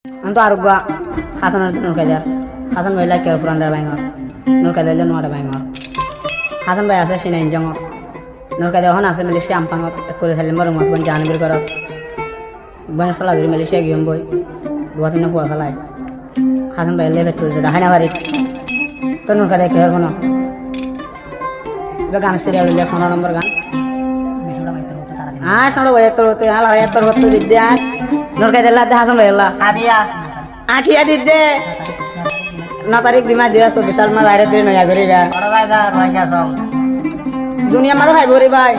Anto arugwa Hasan ar nur kajar Hasan bhai like puran dar bangor nur kajar le nuara bangor Hasan bhai ase sina injong nur kajar hon ase Malaysia ampangot ekore salim mar mot bon janbir korot bon sala dir Malaysia giom boy dua tin puar kalai Hasan bhai le betul da hana bari to nur kajar ke hono gagan serial le kono number gan sono bhai to ala ya to hotu didya nur kajar la Hasan bhai la Adia, Aki adide na tarik dima dia so bisal ma laire dire noya gori ga orang lain dah raja song. dunia ma bhai bori bhai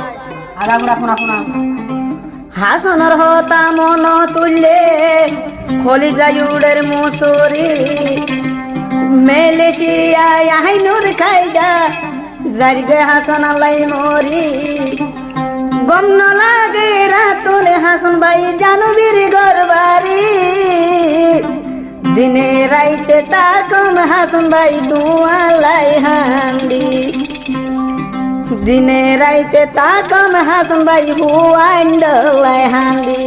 Ada murah kuna kuna. হাসনের হতা মন তুললে খলি জায়ুড়ের মুসুরি মেলেশিয়া আইনুর খাইদা জারিগে হাসন আলাই মরি গম ন লাগে রাতরে হাসন ভাই জানুবির গরবারি দিনে রাইতে তাকম হাসন ভাই দুয়ালাই হান্দি দিনে রাইতে তাকম হাসন ভাই হুয়াইন্ডলাই হান্দি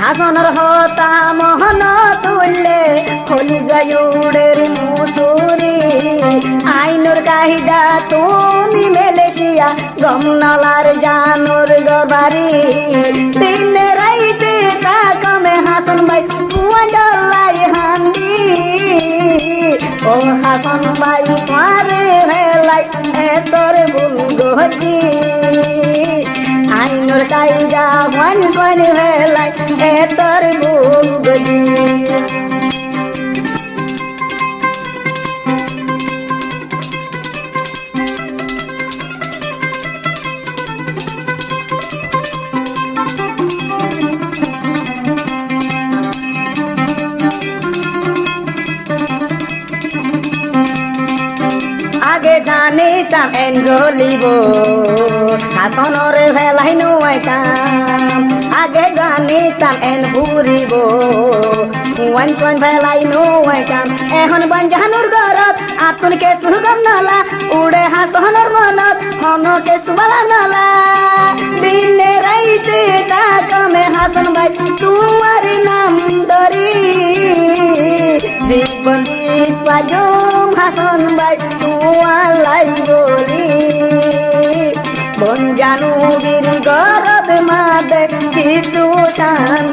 হাসনের হতা মোহন তুললে খলি জায়ুড়ের মুসুরি আইনুর কাহিদা তুমি মেলেশিয়া গমনালার জানুর গবারি দিনে রাইতে তাকমে হাসন ভাই কুয়াডলাই হান্দি ও হাসন ভাই পারে হেলাই এতর ভুল গতি আইনুর কাহিদা ওয়ান ওয়ান হেলাই এতর ভুল গতি আগে জানিতাম এনজলিব হাসনের ভেলাই নুয়াইতাম আগে জানিতাম এন ঘুরিব ওয়ান সোয়ান ভেলাই নুয়াইতাম এখন বঞ্জানুর গরত আতুনকে সুগম নালা উড়ে হাসনের মনত হনকে সুবালা নালা দিনে রাইতে তাকমে হাসন ভাই তোমার নাম ধরি জীবন পাজম হাসন ভাই তোমালাই বলি বন জানু বীর গরব মাদে কিছু শান্তি